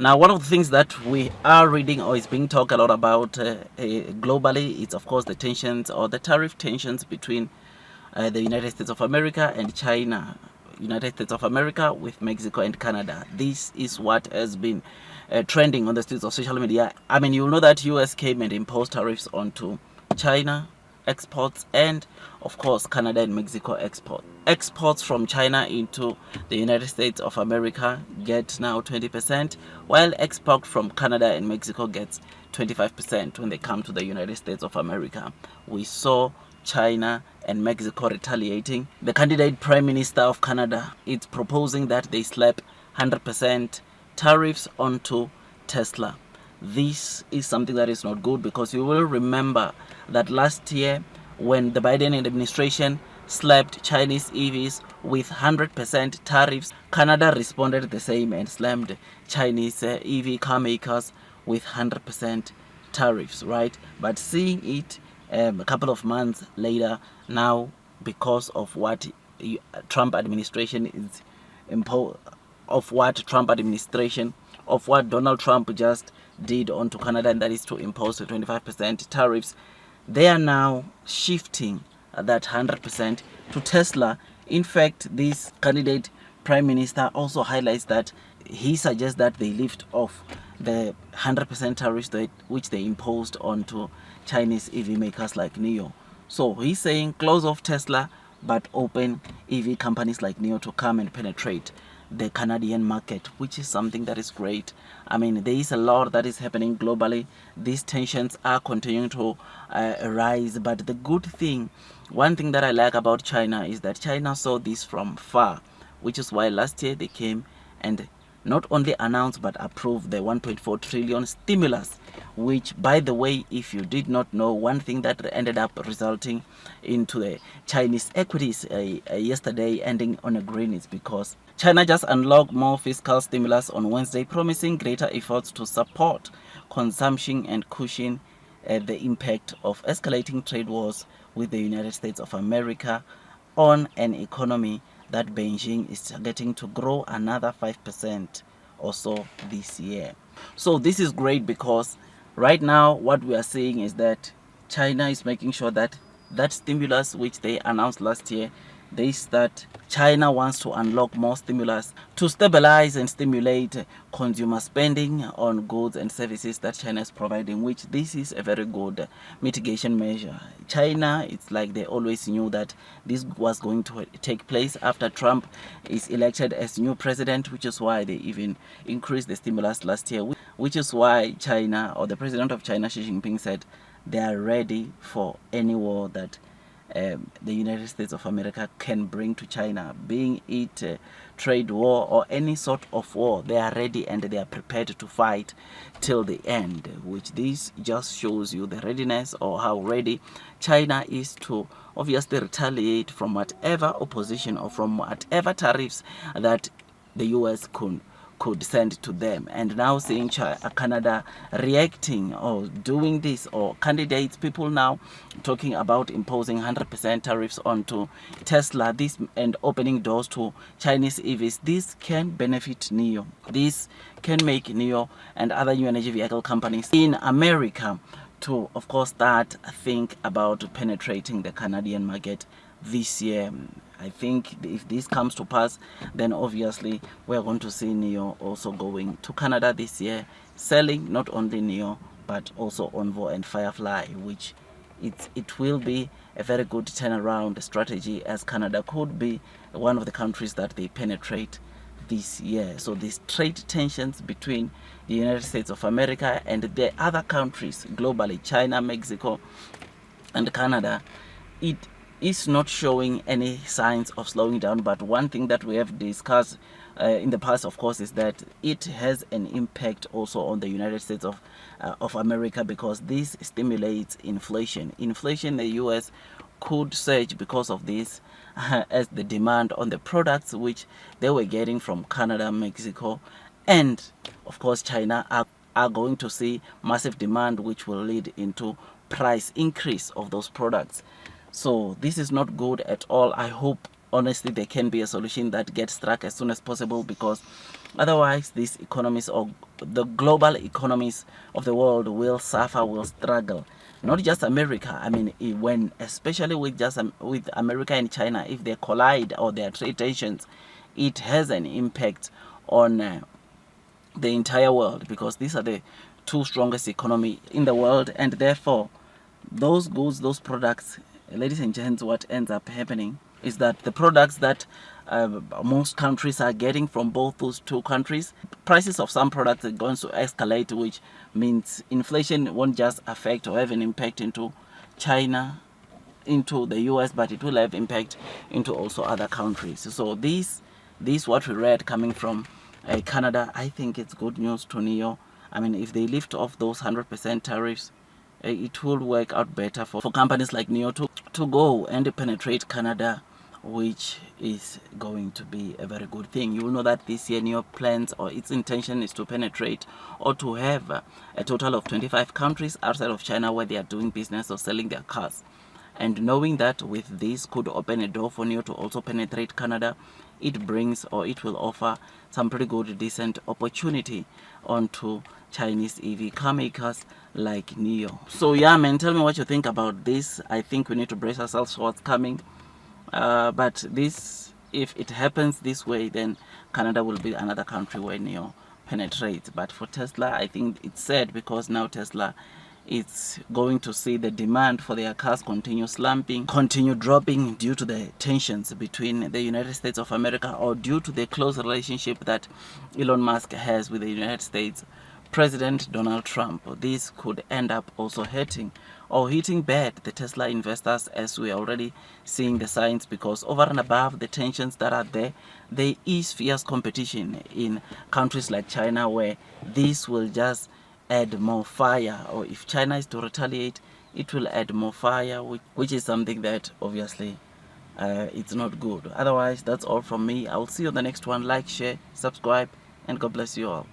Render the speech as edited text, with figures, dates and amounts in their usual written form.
Now, one of the things that we are reading or is being talked a lot about globally is, of course, the tensions or the tariff tensions between the United States of America and China. United States of America with Mexico and Canada. This is what has been trending on the streets of social media. I mean, you know that US came and imposed tariffs onto China exports and of course Canada and Mexico exports from China into the United States of America get now 20%, while export from Canada and Mexico gets 25% when they come to the United States of America. We saw China and Mexico retaliating. The candidate Prime Minister of Canada is proposing that they slap 100% tariffs onto Tesla. This is something that is not good, because you will remember that last year when the Biden administration slapped Chinese EVs with 100% tariffs, Canada responded the same and slammed Chinese EV car makers with 100% tariffs, right? But seeing it a couple of months later now, because of what Trump administration is of what Donald Trump just did onto Canada, and that is to impose the 25% tariffs, they are now shifting that 100% to Tesla. In fact, this candidate Prime Minister also highlights that he suggests that they lift off the 100% tariffs which they imposed onto Chinese EV makers like NIO. So he's saying close off Tesla, but open EV companies like NIO to come and penetrate the Canadian market, which is something that is great. I mean, there is a lot that is happening globally. These tensions are continuing to rise, but the good thing, one thing that I like about China is that China saw this from far, which is why last year they came and not only announced but approved the 1.4 trillion stimulus, which, by the way, if you did not know, one thing that ended up resulting into the Chinese equities yesterday ending on a green is because China just unlocked more fiscal stimulus on Wednesday, promising greater efforts to support consumption and cushion the impact of escalating trade wars with the United States of America on an economy that Beijing is targeting to grow another 5% or so this year. So this is great, because right now what we are seeing is that China is making sure that that stimulus which they announced last year, China wants to unlock more stimulus to stabilize and stimulate consumer spending on goods and services that China is providing, which this is a very good mitigation measure. China, it's like they always knew that this was going to take place after Trump is elected as new president, which is why they even increased the stimulus last year, which is why China, or the president of China, Xi Jinping, said they are ready for any war that the United States of America can bring to China, being it trade war or any sort of war. They are ready and they are prepared to fight till the end, which this just shows you the readiness, or how ready China is to obviously retaliate from whatever opposition or from whatever tariffs that the US could send to them. And now seeing Canada reacting or doing this, or candidates, people now talking about imposing 100% tariffs onto Tesla, this, and opening doors to Chinese EVs, this can benefit NIO. This can make NIO and other new energy vehicle companies in America to, of course, start think about penetrating the Canadian market this year. I think if this comes to pass, then obviously we're going to see NIO also going to Canada this year, selling not only NIO but also Envoy and Firefly, which it will be a very good turnaround strategy, as Canada could be one of the countries that they penetrate this year. So these trade tensions between the United States of America and the other countries globally, China, Mexico, and Canada, it is not showing any signs of slowing down. But one thing that we have discussed in the past, of course, is that it has an impact also on the United States of America, because this stimulates inflation. Inflation in the US could surge because of this, as the demand on the products which they were getting from Canada, Mexico, and of course China are going to see massive demand, which will lead into price increase of those products. So this is not good at all. I hope honestly there can be a solution that gets struck as soon as possible, because Otherwise, these economies or the global economies of the world will suffer, will struggle. Not just America. I mean, when especially with America and China, if they collide or there are trade tensions, it has an impact on the entire world, because these are the two strongest economy in the world, and therefore those goods, those products, ladies and gents, what ends up happening is that the products that most countries are getting from both those two countries, prices of some products are going to escalate, which means inflation won't just affect or have an impact into China, into the US, but it will have impact into also other countries. So this what we read coming from Canada, I think it's good news to NEO. I mean, if they lift off those 100% tariffs, it will work out better for companies like NEO to go and penetrate Canada, which is going to be a very good thing. You will know that this year NEO plans, or its intention is to penetrate or to have a total of 25 countries outside of China where they are doing business or selling their cars. And knowing that with this could open a door for NEO to also penetrate Canada, it brings, or it will offer some pretty good, decent opportunity onto Chinese EV car makers like NEO. So yeah, man, tell me what you think about this. I think we need to brace ourselves for what's coming. But this, if it happens this way, then Canada will be another country where NEO penetrates. But for Tesla, I think it's sad, because now Tesla, it's going to see the demand for their cars continue slumping, continue dropping due to the tensions between the United States of America, or due to the close relationship that Elon Musk has with the United States President Donald Trump. This could end up also hurting or hitting bad the Tesla investors, as we are already seeing the signs, because over and above the tensions that are there, there is fierce competition in countries like China, where this will just add more fire, or if China is to retaliate, it will add more fire, which is something that obviously it's not good. Otherwise, that's all from me. I will see you on the next one. Like, share, subscribe, and God bless you all.